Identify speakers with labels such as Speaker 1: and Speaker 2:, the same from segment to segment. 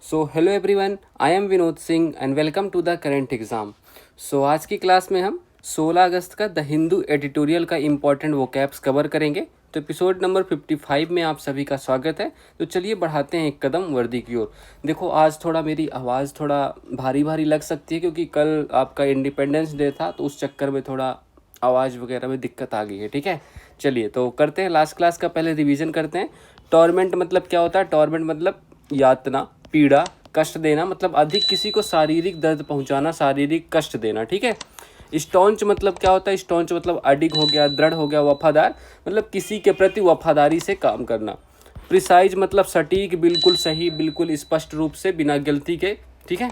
Speaker 1: So hello everyone, I am Vinod Singh and welcome to the current exam. So आज की class में हम 16 अगस्त का द हिंदू एडिटोरियल का इम्पॉर्टेंट वोकैब्स कवर करेंगे। तो एपिसोड नंबर 55 में आप सभी का स्वागत है। तो चलिए बढ़ाते हैं एक कदम वर्दी की ओर। देखो आज थोड़ा मेरी आवाज़ थोड़ा भारी भारी लग सकती है क्योंकि कल आपका इंडिपेंडेंस डे था, तो उस चक्कर में थोड़ा आवाज़ वगैरह में दिक्कत आ गई है। ठीक है, चलिए तो करते हैं लास्ट क्लास का पहले रिवीजन करते हैं। टॉर्मेंट मतलब क्या होता है? टॉर्मेंट मतलब यातना, पीड़ा, कष्ट देना, मतलब अधिक किसी को शारीरिक दर्द पहुंचाना, शारीरिक कष्ट देना। ठीक है। स्टॉन्च मतलब क्या होता है? स्टॉन्च मतलब अडिग हो गया, दृढ़ हो गया, वफादार, मतलब किसी के प्रति वफादारी से काम करना। प्रिसाइज मतलब सटीक, बिल्कुल सही, बिल्कुल स्पष्ट रूप से, बिना गलती के। ठीक है।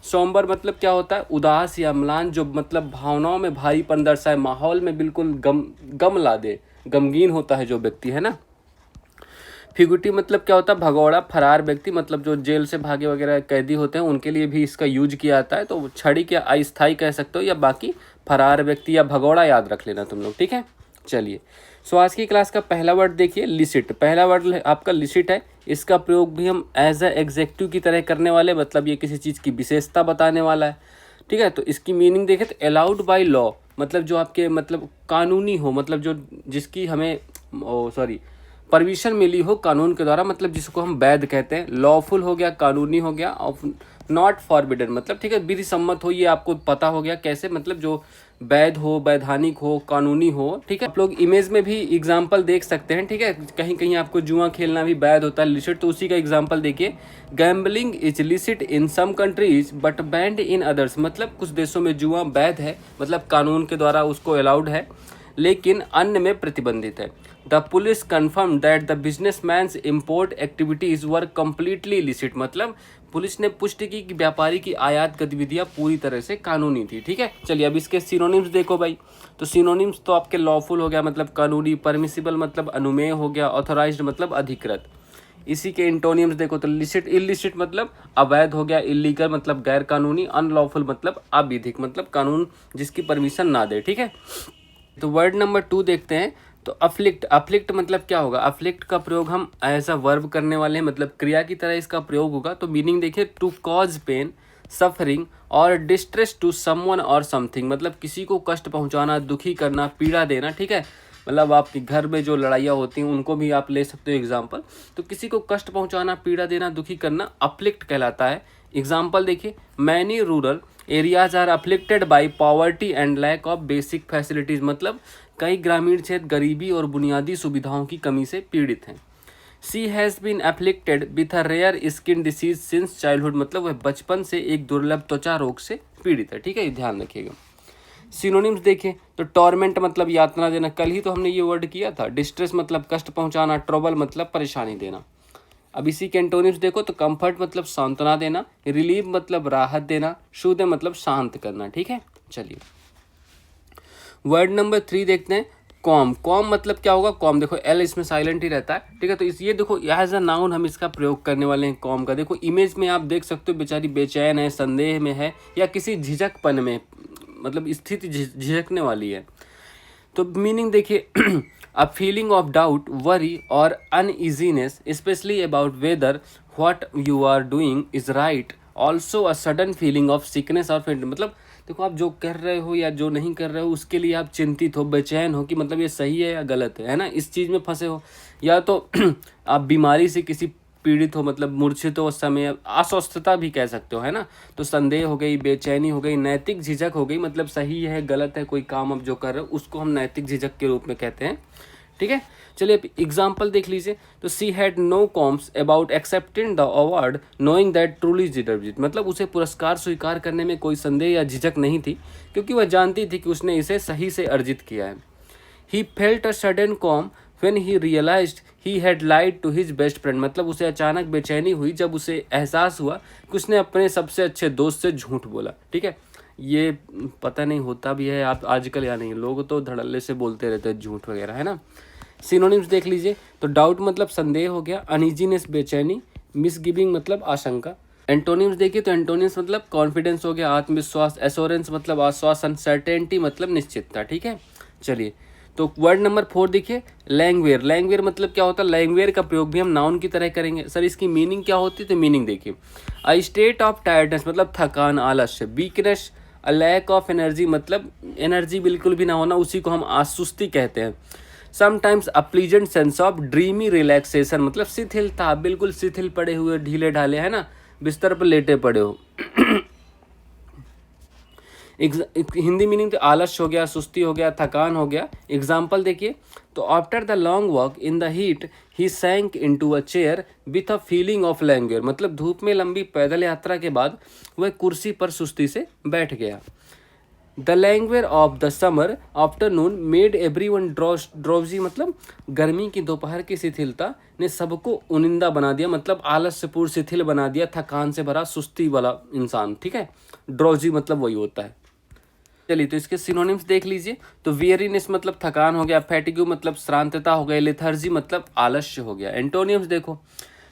Speaker 1: सोम्बर मतलब क्या होता है? उदास या म्लान, जो मतलब भावनाओं में भारीपन दर्शाए, माहौल में बिल्कुल गम ला दे, गमगीन होता है जो व्यक्ति, है ना। फिगुटी मतलब क्या होता है? भगौड़ा, फरार व्यक्ति, मतलब जो जेल से भागे वगैरह कैदी होते हैं उनके लिए भी इसका यूज किया जाता है। तो छड़ी के अस्थाई कह सकते हो, या बाकी फरार व्यक्ति या भगौड़ा याद रख लेना तुम लोग। ठीक है, चलिए। सो आज की क्लास का पहला वर्ड देखिए, लिसिट। पहला वर्ड आपका लिसिट है। इसका प्रयोग भी हम एज ए एग्जेक्टिव की तरह करने वाले, मतलब ये किसी चीज़ की विशेषता बताने वाला है। ठीक है, तो इसकी मीनिंग देखें तो अलाउड बाय लॉ, मतलब जो आपके मतलब कानूनी हो, मतलब जो जिसकी हमें परमिशन मिली हो कानून के द्वारा, मतलब जिसको हम वैध कहते हैं। लॉफुल हो गया, कानूनी हो गया। ऑफ नॉट फॉरबिडन मतलब ठीक है, विधि सम्मत हो, ये आपको पता हो गया कैसे, मतलब जो वैध हो, वैधानिक हो, कानूनी हो। ठीक है, आप लोग इमेज में भी एग्जाम्पल देख सकते हैं। ठीक है, कहीं कहीं आपको जुआ खेलना भी वैध होता है, लिसिट, तो उसी का एग्जाम्पल देखिए। Gambling is licit in some countries but banned in others, मतलब कुछ देशों में जुआ वैध है, मतलब कानून के द्वारा उसको अलाउड है, लेकिन अन्य में प्रतिबंधित है। The police confirm that the businessman's import activities were completely illicit, मतलब पुलिस ने पुष्टि की कि व्यापारी की आयात गतिविधियां पूरी तरह से कानूनी थी। ठीक है, चलिए अब इसके सिनोनिम्स देखो भाई। तो सिनोनिम्स तो आपके लॉफुल हो गया मतलब कानूनी, परमिसिबल मतलब अनुमेय हो गया, ऑथोराइज्ड मतलब अधिकृत। इसी के इंटोनियम्स देखो तो लिसिट, इलिसिट मतलब अवैध हो गया, इलीगल मतलब गैर कानूनी, अनलॉफुल मतलब अविधिक, मतलब कानून जिसकी परमिशन ना दे। ठीक है, तो वर्ड नंबर 2 देखते हैं। तो अफ्लिक्ट, अफ्लिक्ट मतलब क्या होगा? अफ्लिक्ट का प्रयोग हम एज अ वर्ब करने वाले हैं, मतलब क्रिया की तरह इसका प्रयोग होगा। तो मीनिंग देखिए, टू कॉज पेन, सफरिंग और डिस्ट्रेस टू समवन और समथिंग, मतलब किसी को कष्ट पहुंचाना, दुखी करना, पीड़ा देना। ठीक है, मतलब आपके घर में जो लड़ाइयाँ होती हैं उनको भी आप ले सकते हो एग्जाम्पल। तो किसी को कष्ट पहुंचाना, पीड़ा देना, दुखी करना अफ्लिक्ट कहलाता है। एग्जाम्पल देखिए, many rural areas are afflicted by poverty and lack of basic facilities, मतलब कई ग्रामीण क्षेत्र गरीबी और बुनियादी सुविधाओं की कमी से पीड़ित हैं। She has been afflicted with a rare skin disease since childhood, मतलब वह बचपन से एक दुर्लभ त्वचा रोग से पीड़ित है। ठीक है, ध्यान रखिएगा। सिनोनिम्स देखें तो टॉर्मेंट मतलब यातना देना, कल ही तो हमने ये वर्ड किया था। डिस्ट्रेस मतलब कष्ट पहुंचाना, ट्रबल मतलब परेशानी देना। अब इसी के एंटोनिम्स देखो तो कंफर्ट मतलब सांत्वना देना, रिलीफ मतलब राहत देना, शुद्ध मतलब शांत करना। ठीक है, चलिए वर्ड नंबर 3 देखते हैं। कॉम, कॉम मतलब क्या होगा? कॉम देखो एल इसमें साइलेंट ही रहता है। ठीक है, तो इस ये देखो एज अ नाउन हम इसका प्रयोग करने वाले हैं कॉम का। देखो इमेज में आप देख सकते हो बेचारी बेचैन है, संदेह में है, या किसी झिझकपन में, मतलब स्थिति झिझकने वाली है। तो मीनिंग देखिए a feeling of doubt, worry और uneasiness especially about whether what you are doing is right, also a sudden feeling of sickness और फेंट, मतलब देखो आप जो कर रहे हो या जो नहीं कर रहे हो उसके लिए आप चिंतित हो, बेचैन हो कि मतलब ये सही है या गलत है ना, इस चीज़ में फंसे हो। या तो आप बीमारी से किसी पीड़ित हो, मतलब मूर्छित हो उस समय, अस्वस्थता भी कह सकते हो, है ना। तो संदेह हो गई, बेचैनी हो गई, नैतिक झिझक हो गई, मतलब सही है गलत है कोई काम अब जो कर रहे हो उसको हम नैतिक झिझक के रूप में कहते हैं। ठीक है, चलिए एग्जाम्पल देख लीजिए। तो she had no qualms about accepting the award knowing that truly deserved it, मतलब उसे पुरस्कार स्वीकार करने में कोई संदेह या झिझक नहीं थी क्योंकि वह जानती थी कि उसने इसे सही से अर्जित किया है। He felt a sudden calm when he realized he had lied to his best friend, मतलब उसे अचानक बेचैनी हुई जब उसे एहसास हुआ कि उसने अपने सबसे अच्छे दोस्त से झूठ बोला। ठीक है, ये पता नहीं होता भी है आप आजकल या नहीं, लोग तो धड़ल्ले से बोलते रहते हैं झूठ वगैरह, है ना। सिनोनिम्स देख लीजिए। तो डाउट मतलब संदेह हो गया, अनइजीनेस बेचैनी, मिसगिविंग मतलब आशंका। एंटोनिम्स देखिए तो एंटोनिम्स मतलब कॉन्फिडेंस हो गया, आत्मविश्वास, एश्योरेंस मतलब आश्वासन, सर्टेनिटी मतलब निश्चितता। ठीक है, चलिए तो वर्ड नंबर 4 देखिए, लैंग्वेयर। लैंग्वेयर मतलब क्या होता है? लैंग्वेयर का प्रयोग भी हम नाउन की तरह करेंगे। सर इसकी मीनिंग क्या होती है? तो मीनिंग देखिए, अ स्टेट ऑफ टायर्डनेस मतलब थकान, आलस्य। Weakness, a lack of energy मतलब एनर्जी बिल्कुल भी ना होना, उसी को हम आसुस्ती कहते हैं। Sometimes a pleasant sense of dreamy relaxation मतलब शिथिलता, बिल्कुल शिथिल पड़े हुए, ढीले ढाले, है ना, बिस्तर पर लेटे पड़े हो। हिंदी मीनिंग तो आलस्य हो गया, सुस्ती हो गया, थकान हो गया। एग्जाम्पल देखिए, तो after the long walk in the heat he sank into a chair with a feeling of languor मतलब धूप में लंबी पैदल यात्रा के बाद वह कुर्सी पर सुस्ती से बैठ गया। The languor of the summer afternoon made everyone drowsy मतलब गर्मी की दोपहर की शिथिलता ने सबको उनिंदा बना दिया, मतलब आलस्यपूर्ण शिथिल बना दिया, थकान से भरा सुस्ती वाला इंसान। ठीक है, ड्रॉजी मतलब वही होता है। चलिए तो इसके सिनोनिम्स देख लीजिए। तो वेरीनेस मतलब थकान हो गया, फैटिग्यू मतलब श्रांतता हो गई, लेथर्जी मतलब आलस्य हो गया। एंटोनियम्स देखो,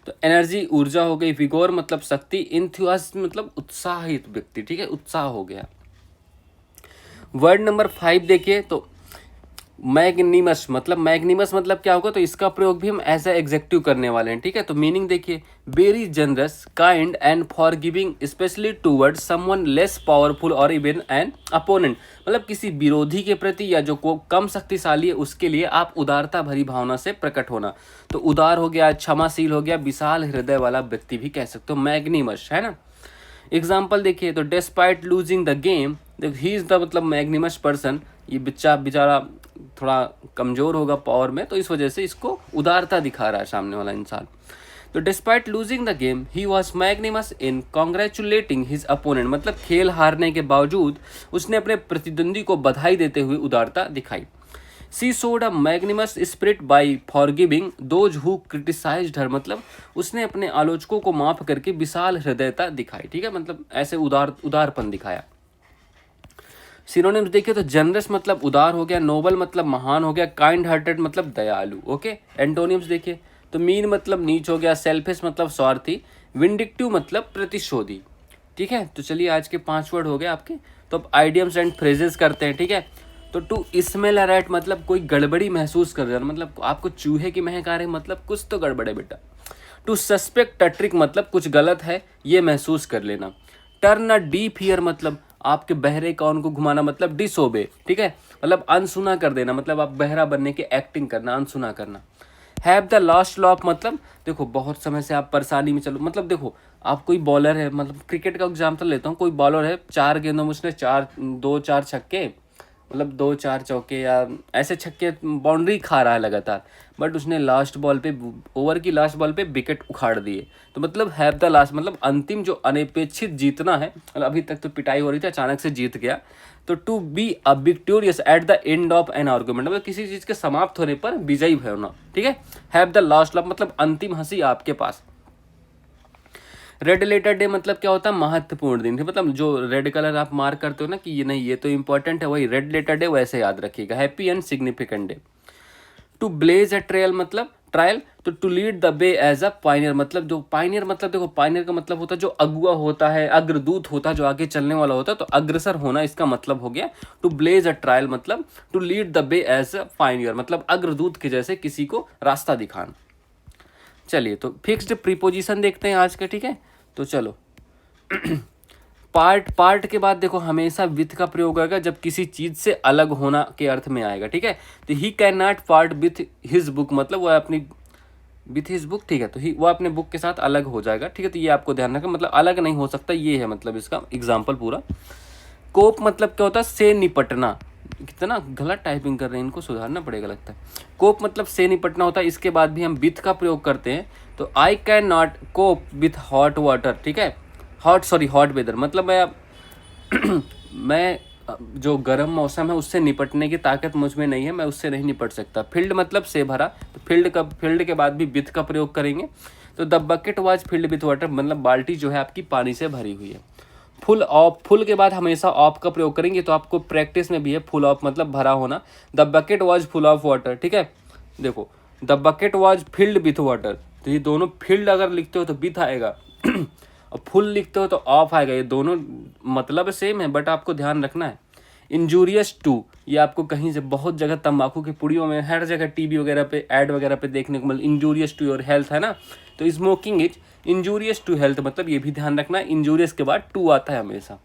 Speaker 1: तो एनर्जी ऊर्जा हो गई, विगोर मतलब शक्ति, इंथुसियाज्म मतलब उत्साहित व्यक्ति। ठीक है, उत्साह हो गया। वर्ड नंबर 5 देखिए, तो मैग्निमस मतलब क्या होगा? तो इसका प्रयोग भी हम एज ए एग्जेक्टिव करने वाले हैं। ठीक है, तो मीनिंग देखिए, very generous, kind and forgiving specially toward someone less powerful और इवन एन अपोनेंट मतलब किसी विरोधी के प्रति या जो को कम शक्तिशाली है उसके लिए आप उदारता भरी भावना से प्रकट होना। तो उदार हो गया, क्षमाशील हो गया, विशाल हृदय वाला व्यक्ति भी कह सकते हो, मैग्निमस, है ना। एग्जाम्पल देखिए, तो despite losing the game, he is the मतलब मैग्निमस पर्सन, ये बच्चा बेचारा थोड़ा कमजोर होगा पावर में, तो इस वजह से इसको उदारता दिखा रहा है सामने वाला इंसान। तो despite losing the game he was magnanimous in congratulating his opponent मतलब खेल हारने के बावजूद उसने अपने प्रतिद्वंदी को बधाई देते हुए उदारता दिखाई। She showed a magnanimous spirit by forgiving those who criticised her मतलब उसने अपने आलोचकों को माफ करके विशाल हृदयता दिखाई। ठीक है, मतलब ऐसे उदारपन दिखाया। सिनोनिम्स देखिए, तो जनरस मतलब उदार हो गया, नोबल मतलब महान हो गया, काइंड हार्टेड मतलब दयालु। ओके, एंटोनिम्स देखिए, तो मीन मतलब नीच हो गया, सेल्फिश मतलब स्वार्थी, विंडिक्टिव मतलब प्रतिशोधी। ठीक है, तो चलिए आज के 5 वर्ड हो गए आपके। तो अब आइडियम्स एंड फ्रेजेस करते हैं। ठीक है, तो टू स्मेल अ रैट मतलब कोई गड़बड़ी महसूस कर रहा है, मतलब आपको चूहे की महक आ रही मतलब कुछ तो गड़बड़ है बेटा। टू सस्पेक्ट अ ट्रिक मतलब कुछ गलत है ये महसूस कर लेना। टर्न अ डीफ ईयर मतलब आपके बहरे कान को घुमाना मतलब डिसोबे। ठीक है, मतलब अनसुना कर देना, मतलब आप बहरा बनने की एक्टिंग करना, अनसुना करना। हैव द लास्ट लॉप मतलब देखो बहुत समय से आप परेशानी में चलो, मतलब देखो आप कोई बॉलर है, मतलब क्रिकेट का एग्जाम्पल लेता हूँ, कोई बॉलर है 4 गेंदों में उसने 2-4 छक्के मतलब 2-4 चौके या ऐसे छक्के बाउंड्री खा रहा है लगातार, बट उसने लास्ट बॉल पे ओवर की लास्ट बॉल पे विकेट उखाड़ दिए। तो मतलब हैव द लास्ट मतलब अंतिम जो अनपेक्षित जीतना है, मतलब अभी तक तो पिटाई हो रही थी, अचानक से जीत गया। तो to be a victorious at the end of an argument मतलब किसी चीज के समाप्त होने पर विजयी होना। ठीक है, हैव द लास्ट लॉप मतलब अंतिम हंसी आपके पास। रेड लेटर डे मतलब क्या होता है? महत्वपूर्ण दिन। मतलब जो रेड कलर आप मार्क करते हो ना कि ये नहीं ये तो इंपॉर्टेंट है, वही रेड लेटर डे वैसे याद रखिएगा। Happy and significant day. To blaze a trail मतलब ट्रायल, तो to lead the way as a pioneer मतलब जो पाइनियर मतलब देखो पाइनियर का मतलब होता है जो अगुआ होता है, अग्रदूत होता है, जो आगे चलने वाला होता है, तो अग्रसर होना इसका मतलब हो गया। टू ब्लेज अ ट्रायल मतलब to lead the way as a pioneer मतलब अग्रदूत के जैसे किसी को रास्ता दिखाना। चलिए तो फिक्स्ड प्रीपोजिशन देखते हैं आज के। ठीक है, तो चलो पार्ट के बाद देखो हमेशा विथ का प्रयोग होगा जब किसी चीज से अलग होना के अर्थ में आएगा। ठीक है, तो he can not part with his book मतलब वह अपनी विथ हिज बुक। ठीक है, तो ही वो अपने बुक के साथ अलग हो जाएगा। ठीक है, तो ये आपको ध्यान रखना, मतलब अलग नहीं हो सकता, ये है मतलब इसका एग्जाम्पल पूरा। कोप मतलब क्या होता है? से निपटना। कितना गलत टाइपिंग कर रहे हैं, इनको सुधारना पड़ेगा लगता है। कोप मतलब से निपटना होता है, इसके बाद भी हम विथ का प्रयोग करते हैं। तो I can not cope with hot water. ठीक है, हॉट वेदर मतलब मैं जो गर्म मौसम है उससे निपटने की ताकत मुझ में नहीं है, मैं उससे नहीं निपट सकता। फील्ड मतलब से भरा, तो फील्ड के बाद भी विथ का प्रयोग करेंगे। तो the bucket was filled with water मतलब बाल्टी जो है आपकी पानी से भरी हुई है। फुल के बाद हमेशा ऑफ का प्रयोग करेंगे, तो आपको प्रैक्टिस में भी है फुल ऑफ मतलब भरा होना। The bucket was full of water. ठीक है, देखो the bucket was filled with water, तो ये दोनों फील्ड अगर लिखते हो तो विथ आएगा और फुल लिखते हो तो ऑफ आएगा, ये दोनों मतलब सेम है बट आपको ध्यान रखना है। इंजूरियस टू, ये आपको कहीं से बहुत जगह तंबाकू की पुड़ियों में हर जगह टीवी वगैरह पे ऐड वगैरह पे देखने को मिल, इंजूरियस टू योर हेल्थ है ना। तो smoking is injurious to health, मतलब ये भी ध्यान रखना इंजूरियस के बाद टू आता है हमेशा।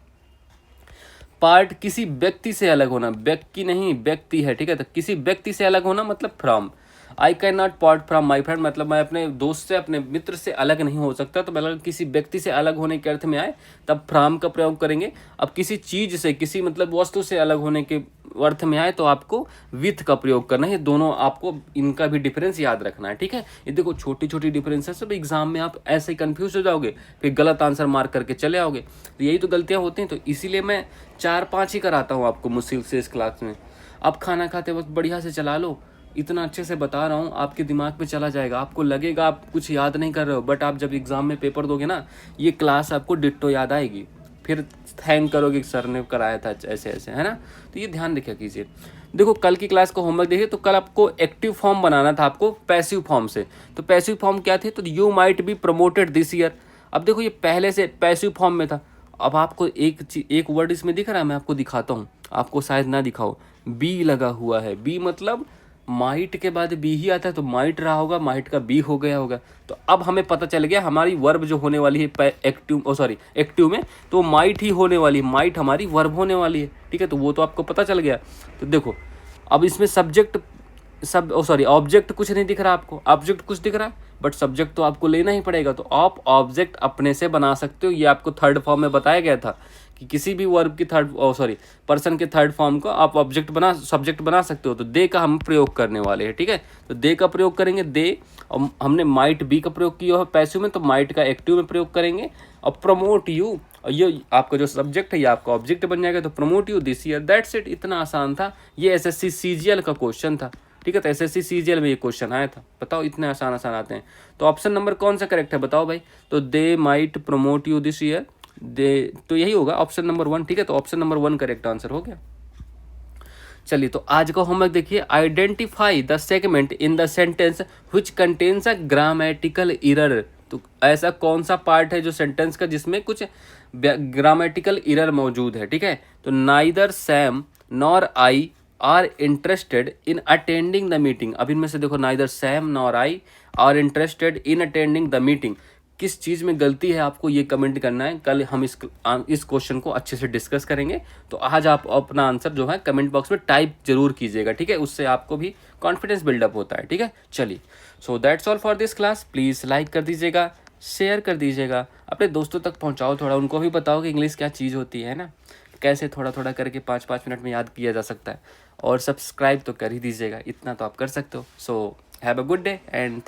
Speaker 1: पार्ट किसी व्यक्ति से अलग होना, व्यक्ति नहीं व्यक्ति है, ठीक है। तो किसी व्यक्ति से अलग होना मतलब from. I can not part from my friend, मतलब मैं अपने दोस्त से अपने मित्र से अलग नहीं हो सकता। तो मतलब किसी व्यक्ति से अलग होने के अर्थ में आए तब फ्रॉम का प्रयोग करेंगे। अब किसी चीज से, किसी मतलब वस्तु से अलग होने के अर्थ में आए तो आपको विथ का प्रयोग करना है। दोनों आपको इनका भी डिफरेंस याद रखना है, ठीक है। ये देखो छोटी छोटी डिफरेंस है, सब एग्जाम में आप ऐसे ही कंफ्यूज हो जाओगे, फिर गलत आंसर मार्क करके चले आओगे। तो यही तो गलतियां होती हैं। तो इसीलिए मैं 4-5 ही कराता हूँ आपको मुश्किल से इस क्लास में। आप खाना खाते वक्त बढ़िया से चला लो, इतना अच्छे से बता रहा हूँ, आपके दिमाग में चला जाएगा। आपको लगेगा आप कुछ याद नहीं कर रहे हो, बट आप जब एग्जाम में पेपर दोगे ना, ये क्लास आपको डिट्टो याद आएगी। फिर थैंक करोगे कि सर ने कराया था ऐसे ऐसे, है ना। तो ये ध्यान रखा कीजिए। देखो कल की क्लास का होमवर्क देखिए, तो कल आपको एक्टिव फॉर्म बनाना था, आपको पैसिव फॉर्म से। तो पैसिव फॉर्म क्या थे, तो you might be promoted this year. अब देखो ये पहले से पैसिव फॉर्म में था। अब आपको एक वर्ड इसमें दिख रहा है, मैं आपको दिखाता हूँ, आपको शायद ना दिखाओ, बी लगा हुआ है। बी मतलब माइट के बाद बी ही आता है, तो माइट रहा होगा, माइट का बी हो गया होगा। तो अब हमें पता चल गया हमारी वर्ब जो होने वाली है एक्टिव में, तो माइट ही होने वाली है, माइट हमारी वर्ब होने वाली है, ठीक है। तो वो तो आपको पता चल गया। तो देखो अब इसमें ऑब्जेक्ट कुछ नहीं दिख रहा आपको, ऑब्जेक्ट कुछ दिख रहा है, बट सब्जेक्ट तो आपको लेना ही पड़ेगा। तो आप ऑब्जेक्ट अपने से बना सकते हो। ये आपको थर्ड फॉर्म में बताया गया था कि किसी भी वर्ब की पर्सन के थर्ड फॉर्म को आप सब्जेक्ट बना सकते हो। तो दे का हम प्रयोग करने वाले हैं, ठीक है। तो दे का प्रयोग करेंगे, दे। हमने माइट बी का प्रयोग किया है पैसिव में, तो माइट का एक्टिव में प्रयोग करेंगे। और प्रमोट यू, ये आपका जो सब्जेक्ट है ये आपका ऑब्जेक्ट बन जाएगा। तो promote you this year, that's it. इतना आसान था ये, एसएससी सीजीएल का क्वेश्चन था, ठीक है। तो एसएससी सीजीएल में ये क्वेश्चन आया था। बताओ इतने आसान आसान आते हैं। तो ऑप्शन नंबर कौन सा करेक्ट है बताओ भाई। तो they might promote you this year, they, तो यही होगा ऑप्शन नंबर 1, ठीक है। तो ऑप्शन नंबर 1 करेक्ट आंसर हो गया। चलिए तो आज का होमवर्क देखिए, identify the segment in the sentence which contains a grammatical error. तो ऐसा कौन सा पार्ट है जो सेंटेंस का जिसमें कुछ ग्रामेटिकल एरर मौजूद है, ठीक है। तो neither Sam nor I R interested in attending the meeting. अब इनमें से देखो, neither Sam nor I R interested in attending the meeting, किस चीज़ में गलती है आपको ये कमेंट करना है। कल हम इस क्वेश्चन को अच्छे से डिस्कस करेंगे। तो आज आप अपना आंसर जो है कमेंट बॉक्स में टाइप जरूर कीजिएगा, ठीक है। उससे आपको भी कॉन्फिडेंस बिल्डअप होता है, ठीक है। चलिए, so that's all for this class. Please like कर दीजिएगा, शेयर कर दीजिएगा, अपने दोस्तों तक पहुँचाओ, थोड़ा उनको भी बताओ कि इंग्लिश क्या चीज़ होती है ना, कैसे थोड़ा थोड़ा करके 5-5 मिनट में याद किया जा सकता है। और सब्सक्राइब तो कर ही दीजिएगा, इतना तो आप कर सकते हो। So have a good day and